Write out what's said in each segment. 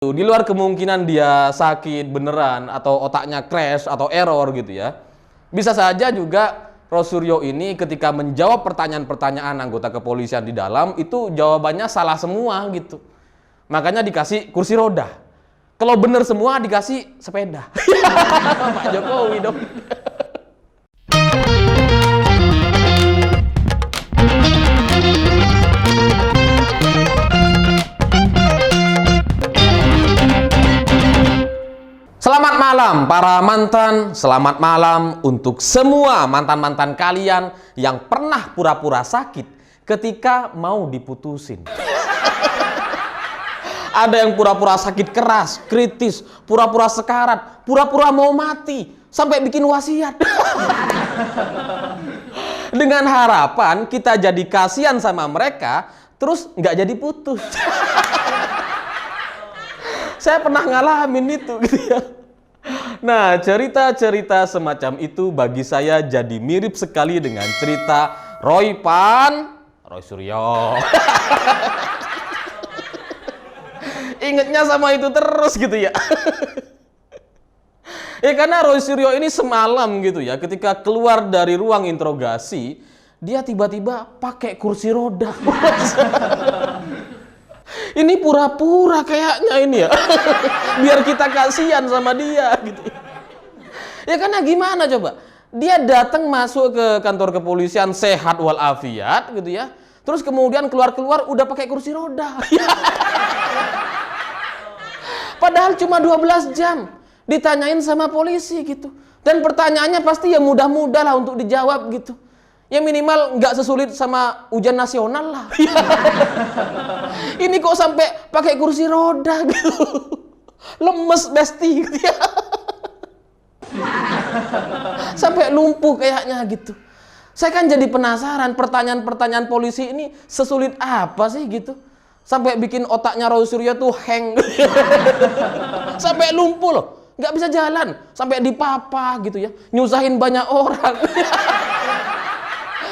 Di luar kemungkinan dia sakit beneran atau otaknya crash atau error gitu ya. Bisa saja juga Rosuryo ini ketika menjawab pertanyaan-pertanyaan anggota kepolisian di dalam itu jawabannya salah semua gitu. Makanya dikasih kursi roda. Kalau bener semua dikasih sepeda. Pak Jokowi dong. Selamat malam para mantan, selamat malam untuk semua mantan-mantan kalian yang pernah pura-pura sakit ketika mau diputusin. Ada yang pura-pura sakit keras, kritis, pura-pura sekarat, pura-pura mau mati, sampai bikin wasiat. Dengan harapan kita jadi kasihan sama mereka, terus nggak jadi putus. Saya pernah ngalamin itu gitu ya. Nah, cerita-cerita semacam itu bagi saya jadi mirip sekali dengan cerita Roy Suryo. Ingatnya sama itu terus gitu ya. Karena Roy Suryo ini semalam gitu ya, ketika keluar dari ruang interogasi, dia tiba-tiba pakai kursi roda. Ini pura-pura kayaknya ini ya. Biar kita kasihan sama dia gitu. Ya karena gimana coba? Dia datang masuk ke kantor kepolisian sehat walafiat gitu ya. Terus kemudian keluar-keluar udah pakai kursi roda. Padahal cuma 12 jam ditanyain sama polisi gitu. Dan pertanyaannya pasti ya mudah-mudah lah untuk dijawab gitu. Ya minimal nggak sesulit sama ujian nasional lah. Ini kok sampai pakai kursi roda gitu. Lemes besti gitu ya. Sampai lumpuh kayaknya gitu. Saya kan jadi penasaran pertanyaan-pertanyaan polisi ini sesulit apa sih gitu. Sampai bikin otaknya Roy Suryo tuh hang. Sampai lumpuh loh. Nggak bisa jalan. Sampai dipapa gitu ya. Nyusahin banyak orang.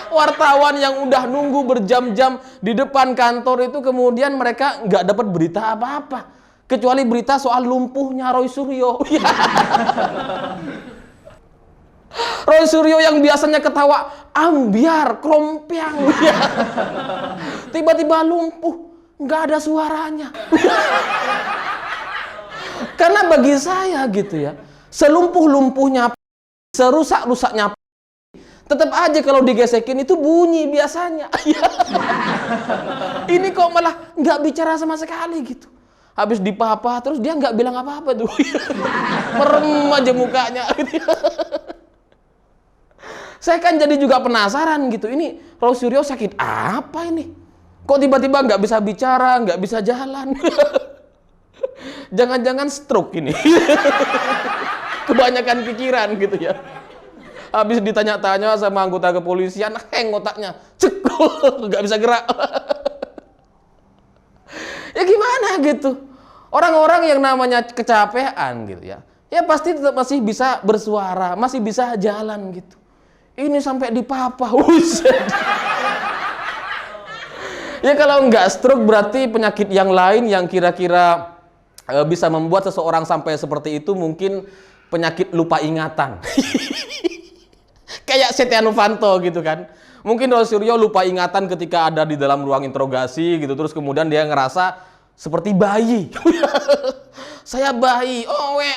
Wartawan yang udah nunggu berjam-jam di depan kantor itu kemudian mereka nggak dapat berita apa-apa kecuali berita soal lumpuhnya Roy Suryo. Roy Suryo yang biasanya ketawa ambiar, krompiang, tiba-tiba lumpuh, nggak ada suaranya. Karena bagi saya gitu ya, selumpuh-lumpuhnya, serusak-rusaknya, tetap aja kalau digesekin itu bunyi biasanya. Ini kok malah nggak bicara sama sekali gitu. Habis dipapa terus dia nggak bilang apa-apa tuh. Merem aja mukanya. Saya kan jadi juga penasaran gitu. Ini Roy Suryo sakit apa ini? Kok tiba-tiba nggak bisa bicara, nggak bisa jalan? Jangan-jangan stroke ini. Kebanyakan pikiran gitu ya. Habis ditanya-tanya sama anggota kepolisian, heng otaknya, cek, nggak bisa gerak. Ya gimana gitu? Orang-orang yang namanya kecapean gitu ya, ya pasti tetap masih bisa bersuara, masih bisa jalan gitu. Ini sampai dipapa, Ya kalau nggak stroke berarti penyakit yang lain yang kira-kira bisa membuat seseorang sampai seperti itu mungkin penyakit lupa ingatan. Kayak Setia Novanto gitu kan. Mungkin Roy Suryo lupa ingatan ketika ada di dalam ruang interogasi gitu. Terus kemudian dia ngerasa seperti bayi. Saya bayi. Owe.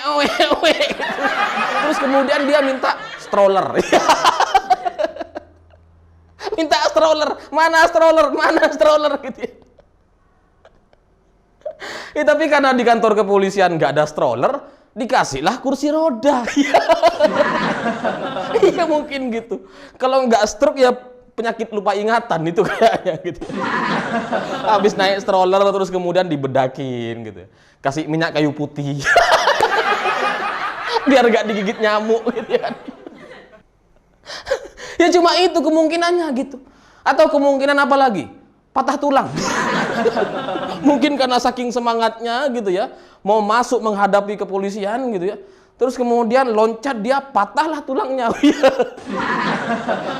Terus kemudian dia minta stroller. Minta stroller. Mana stroller gitu ya. Tapi karena di kantor kepolisian nggak ada stroller, dikasihlah kursi roda. Iya mungkin gitu. Kalau nggak stroke ya penyakit lupa ingatan itu kayaknya gitu. Habis naik stroller terus kemudian dibedakin gitu. Kasih minyak kayu putih. Biar nggak digigit nyamuk gitu ya. Ya cuma itu kemungkinannya gitu. Atau kemungkinan apa lagi? Patah tulang. Mungkin karena saking semangatnya gitu ya, mau masuk menghadapi kepolisian gitu ya. Terus kemudian loncat dia patahlah tulangnya.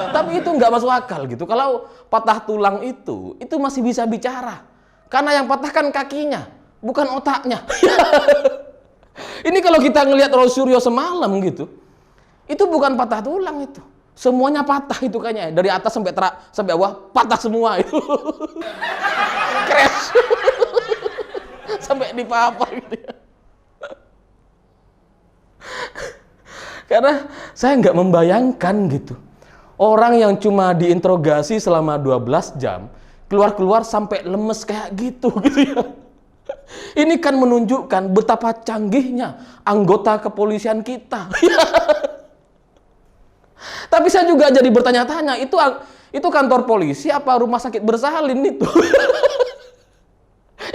Tapi itu nggak masuk akal gitu. Kalau patah tulang itu masih bisa bicara. Karena yang patah kan kakinya. bukan otaknya. Ini kalau kita ngelihat Rosuryo semalam gitu, itu bukan patah tulang itu. Semuanya patah itu kayaknya, dari atas sampai sampai bawah patah semua itu. Crash. Sampai di papa gitu ya. Karena saya nggak membayangkan gitu. Orang yang cuma diinterogasi selama 12 jam, keluar-keluar sampai lemes kayak gitu ya. Ini kan menunjukkan betapa canggihnya anggota kepolisian kita. Tapi saya juga jadi bertanya-tanya, itu kantor polisi apa rumah sakit bersalin itu?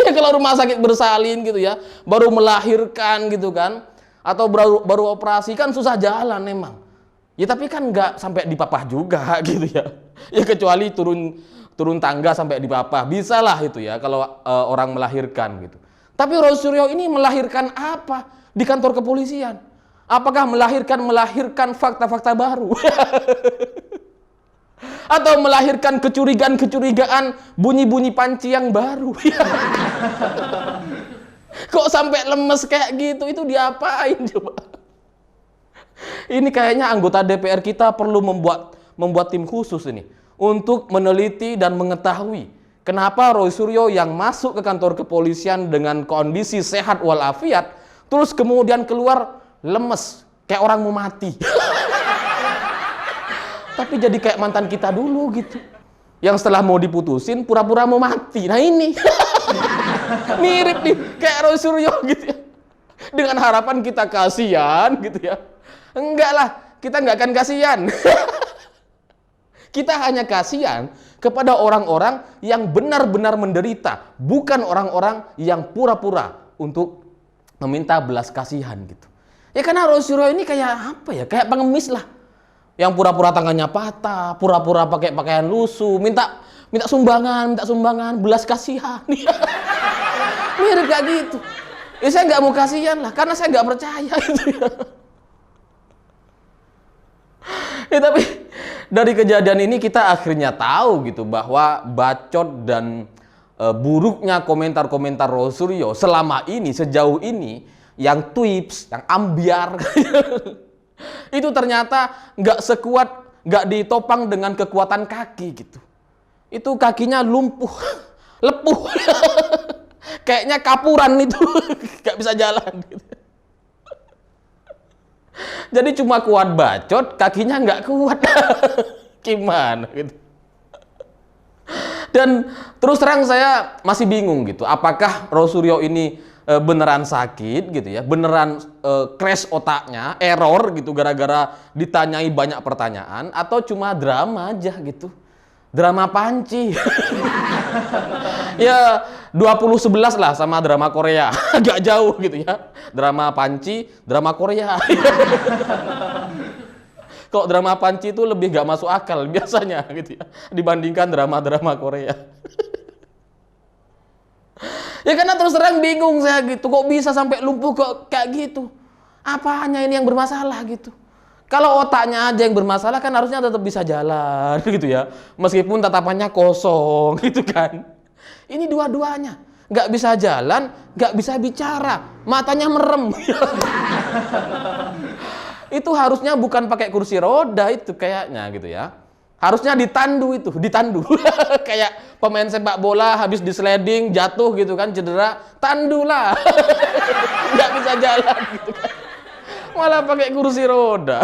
Ya kalau rumah sakit bersalin gitu ya, baru melahirkan gitu kan, atau baru operasi kan susah jalan memang. Ya tapi kan nggak sampai dipapah juga gitu ya. Ya kecuali turun tangga sampai dipapah, bisalah itu ya kalau orang melahirkan gitu. Tapi Rosuryo ini melahirkan apa di kantor kepolisian? Apakah melahirkan fakta-fakta baru? Atau melahirkan kecurigaan bunyi-bunyi panci yang baru? Kok sampai lemes kayak gitu? Itu diapain coba? Ini kayaknya anggota DPR kita perlu membuat tim khusus ini untuk meneliti dan mengetahui kenapa Rosuryo yang masuk ke kantor kepolisian dengan kondisi sehat walafiat terus kemudian keluar lemes kayak orang mau mati. Tapi jadi kayak mantan kita dulu gitu, yang setelah mau diputusin pura-pura mau mati. Nah ini mirip nih kayak Rosuryo gitu ya, dengan harapan kita kasihan gitu ya. Enggak lah, kita nggak akan kasihan. Kita hanya kasihan kepada orang-orang yang benar-benar menderita, bukan orang-orang yang pura-pura untuk meminta belas kasihan gitu. Ya karena Rosuryo ini kayak apa ya, kayak pengemis lah, yang pura-pura tangannya patah, pura-pura pakai pakaian lusuh, minta sumbangan, belas kasihan. Mirip kayak gitu. Ya saya nggak mau kasihan lah, karena saya nggak percaya gitu ya. Ya tapi dari kejadian ini kita akhirnya tahu gitu bahwa bacot dan buruknya komentar-komentar Rosuryo selama ini, sejauh ini, yang tweets, yang ambiar, itu ternyata nggak ditopang dengan kekuatan kaki gitu. Itu kakinya lumpuh, lepuh, kayaknya kapuran itu, nggak bisa jalan gitu. Jadi cuma kuat bacot, kakinya nggak kuat. Gimana gitu. Dan terus terang saya masih bingung gitu, apakah Rosuryo ini beneran sakit gitu ya, beneran crash otaknya, error gitu gara-gara ditanyai banyak pertanyaan, atau cuma drama aja gitu. Drama panci. Ya 2011 lah sama drama Korea. Agak jauh gitu ya. Drama panci, drama Korea. Kok drama panci itu lebih gak masuk akal biasanya gitu ya, dibandingkan drama-drama Korea. Ya karena terus terang bingung saya gitu, kok bisa sampai lumpuh kok kayak gitu. Apanya ini yang bermasalah gitu. Kalau otaknya aja yang bermasalah kan harusnya tetap bisa jalan gitu ya. Meskipun tatapannya kosong gitu kan. Ini dua-duanya. Nggak bisa jalan, nggak bisa bicara. Matanya merem. Itu harusnya bukan pakai kursi roda itu kayaknya gitu ya. Harusnya ditandu itu, ditandu. Kayak pemain sepak bola habis di sliding, jatuh gitu kan, cedera, tandu lah. Nggak bisa jalan gitu kan. Malah pakai kursi roda.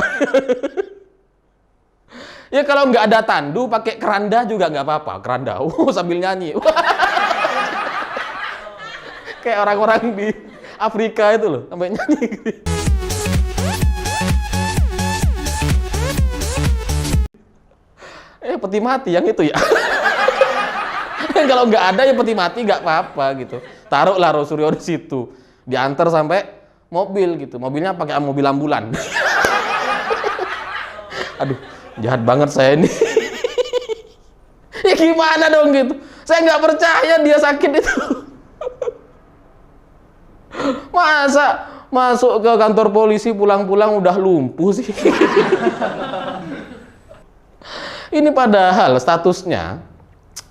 Ya kalau nggak ada tandu, pakai keranda juga nggak apa-apa. Keranda, sambil nyanyi. Kayak orang-orang di Afrika itu loh, sampai nyanyi. Peti mati yang itu ya. Kalau nggak ada ya peti mati nggak apa-apa gitu. Taruhlah Rosuryo di situ, diantar sampai mobil gitu. Mobilnya pakai mobil ambulan. Aduh, jahat banget saya ini. Ya gimana dong gitu? Saya nggak percaya dia sakit itu. Masa masuk ke kantor polisi pulang-pulang udah lumpuh sih? Ini padahal statusnya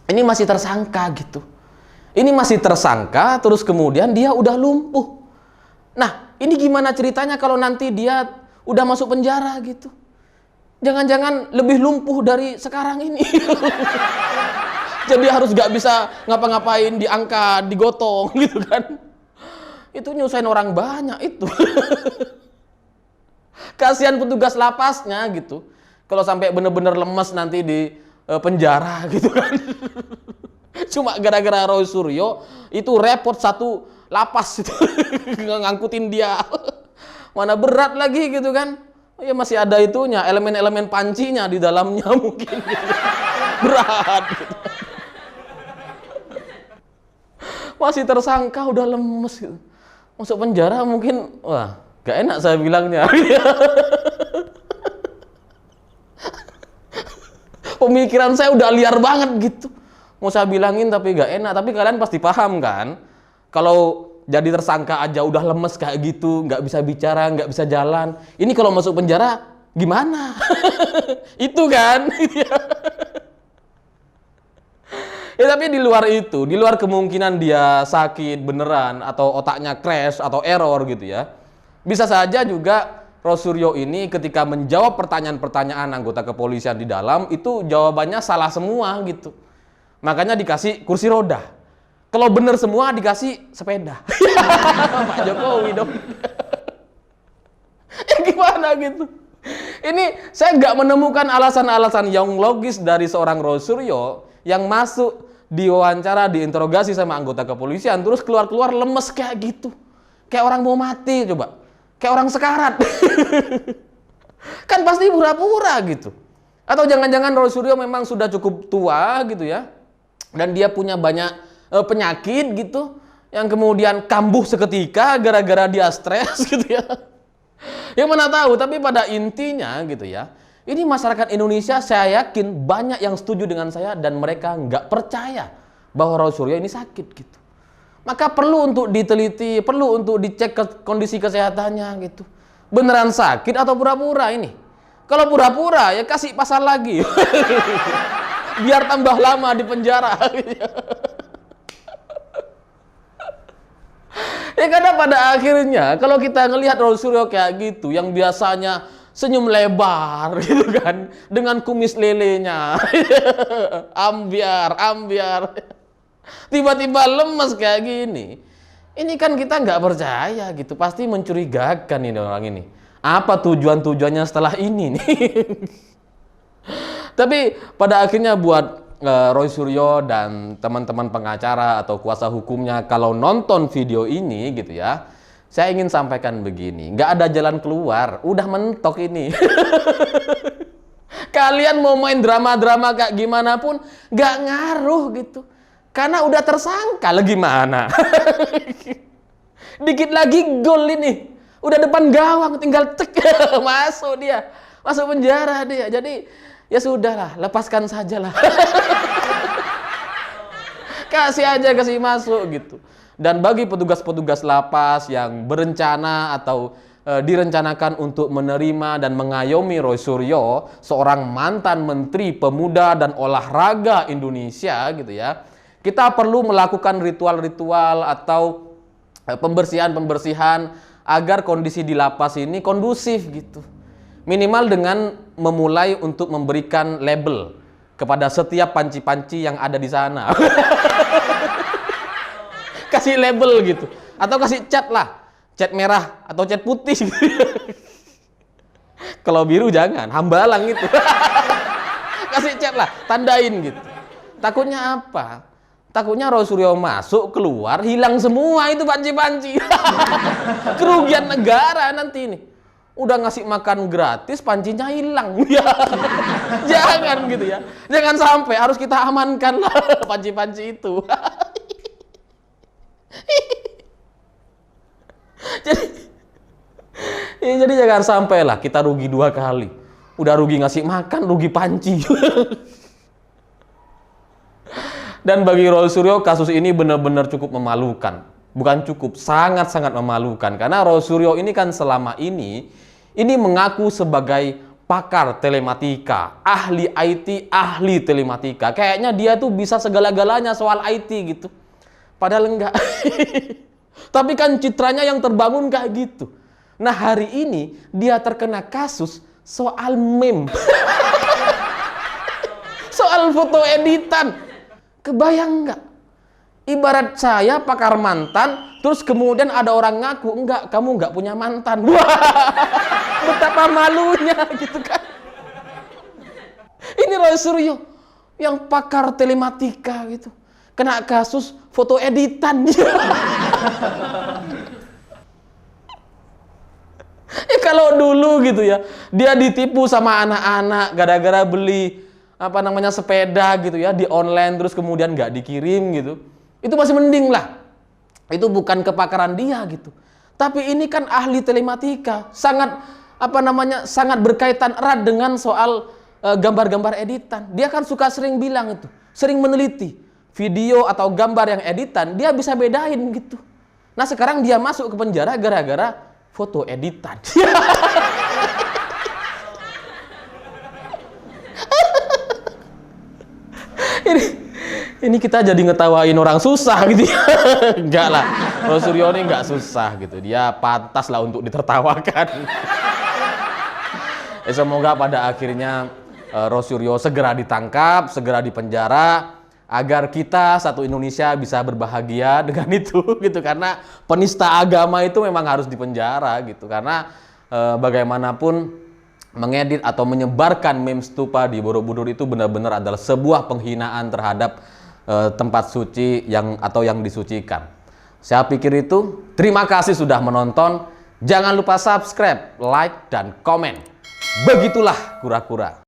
ini masih tersangka gitu. Ini masih tersangka, terus kemudian dia udah lumpuh. Nah, ini gimana ceritanya kalau nanti dia udah masuk penjara gitu? Jangan-jangan lebih lumpuh dari sekarang ini. Jadi harus gak bisa ngapa-ngapain, diangkat, digotong gitu kan. Itu nyusahin orang banyak itu. Kasihan petugas lapasnya gitu. Kalau sampai bener-bener lemes nanti di penjara gitu kan. Cuma gara-gara Roy Suryo itu repot satu lapas itu ngangkutin dia. Mana berat lagi gitu kan. Ya masih ada itunya, elemen-elemen pancinya di dalamnya mungkin gitu. Berat gitu. Masih tersangka udah lemes gitu. Masuk penjara mungkin, wah gak enak saya bilangnya. Pemikiran saya udah liar banget gitu. Mau saya bilangin tapi gak enak. Tapi kalian pasti paham kan? Kalau jadi tersangka aja udah lemes kayak gitu, nggak bisa bicara, nggak bisa jalan. Ini kalau masuk penjara gimana? Itu kan? Ya tapi di luar itu, di luar kemungkinan dia sakit beneran atau otaknya crash atau error gitu ya. Bisa saja juga Rosuryo ini ketika menjawab pertanyaan-pertanyaan anggota kepolisian di dalam itu jawabannya salah semua gitu. Makanya dikasih kursi roda. Kalau bener semua dikasih sepeda. Pak Jokowi dong. Ya gimana gitu? Ini saya nggak menemukan alasan-alasan yang logis dari seorang Rosuryo yang masuk diwawancara, diinterogasi sama anggota kepolisian, terus keluar-keluar lemes kayak gitu. Kayak orang mau mati coba. Kayak orang sekarat. Kan pasti pura-pura gitu. Atau jangan-jangan Rosuryo memang sudah cukup tua gitu ya. Dan dia punya banyak penyakit gitu yang kemudian kambuh seketika gara-gara dia stres gitu ya. Yang mana tahu, tapi pada intinya gitu ya. Ini masyarakat Indonesia saya yakin banyak yang setuju dengan saya dan mereka nggak percaya bahwa Rosuryo ini sakit gitu. Maka perlu untuk diteliti, perlu untuk dicek kondisi kesehatannya gitu. Beneran sakit atau pura-pura ini? Kalau pura-pura ya kasih pasal lagi. Biar tambah lama di penjara. Ya karena pada akhirnya kalau kita ngelihat Rosuryo kayak gitu, yang biasanya senyum lebar gitu kan, dengan kumis lelenya, ambiar, tiba-tiba lemes kayak gini, ini kan kita nggak percaya gitu, pasti mencurigakan ini orang ini. Apa tujuannya setelah ini nih? Tapi pada akhirnya buat Roy Suryo dan teman-teman pengacara atau kuasa hukumnya kalau nonton video ini gitu ya, saya ingin sampaikan begini, nggak ada jalan keluar, udah mentok ini. Kalian mau main drama-drama kayak gimana pun nggak ngaruh gitu, karena udah tersangka lah gimana. Dikit lagi gol ini, udah depan gawang tinggal cek masuk dia, masuk penjara dia. Jadi ya sudahlah, lepaskan sajalah. kasih masuk gitu. Dan bagi petugas-petugas lapas yang berencana atau direncanakan untuk menerima dan mengayomi Roy Suryo, seorang mantan Menteri Pemuda dan Olahraga Indonesia gitu ya, kita perlu melakukan ritual-ritual atau pembersihan-pembersihan agar kondisi di lapas ini kondusif gitu. Minimal dengan memulai untuk memberikan label kepada setiap panci-panci yang ada di sana. Kasih label gitu. Atau kasih cat lah. Cat merah atau cat putih. Kalau biru jangan, hambalang gitu. Kasih cat lah, tandain gitu. Takutnya apa? Takutnya Rosuryo masuk, keluar, hilang semua itu panci-panci. Kerugian negara nanti ini. Udah ngasih makan gratis, pancinya hilang. Ya. Jangan gitu ya. Jangan sampai, harus kita amankan lah panci-panci itu. jadi jangan sampai lah kita rugi 2 kali. Udah rugi ngasih makan, rugi panci. Dan bagi Roy Suryo kasus ini benar-benar cukup memalukan. Bukan cukup, sangat-sangat memalukan. Karena Roy Suryo ini kan selama ini mengaku sebagai pakar telematika, ahli IT, ahli telematika. Kayaknya dia tuh bisa segala-galanya soal IT gitu. Padahal enggak. Tapi kan citranya yang terbangun kayak gitu. Nah hari ini dia terkena kasus soal meme. Soal foto editan. Kebayang nggak? Ibarat saya pakar mantan, terus kemudian ada orang ngaku, enggak, kamu nggak punya mantan. Wah, betapa malunya gitu kan. Ini Roy Suryo yang pakar telematika gitu. Kena kasus foto editan. Kalau dulu gitu ya, dia ditipu sama anak-anak gara-gara beli sepeda gitu ya di online terus kemudian nggak dikirim gitu. Itu masih mending lah. Itu bukan kepakaran dia gitu. Tapi ini kan ahli telematika, sangat sangat berkaitan erat dengan soal gambar-gambar editan. Dia kan suka sering bilang itu, sering meneliti video atau gambar yang editan, dia bisa bedain gitu. Nah, sekarang dia masuk ke penjara gara-gara foto editan. Ini kita jadi ngetawain orang susah gitu ya. Enggak lah, Roy Suryo ini enggak susah gitu. Dia pantas lah untuk ditertawakan. Semoga pada akhirnya Roy Suryo segera ditangkap, segera dipenjara, agar kita satu Indonesia bisa berbahagia dengan itu gitu. Karena penista agama itu memang harus dipenjara gitu. Karena bagaimanapun mengedit atau menyebarkan meme stupa di Borobudur itu benar-benar adalah sebuah penghinaan terhadap tempat suci yang disucikan. Saya pikir itu. Terima kasih sudah menonton. Jangan lupa subscribe, like, dan komen. Begitulah kura-kura.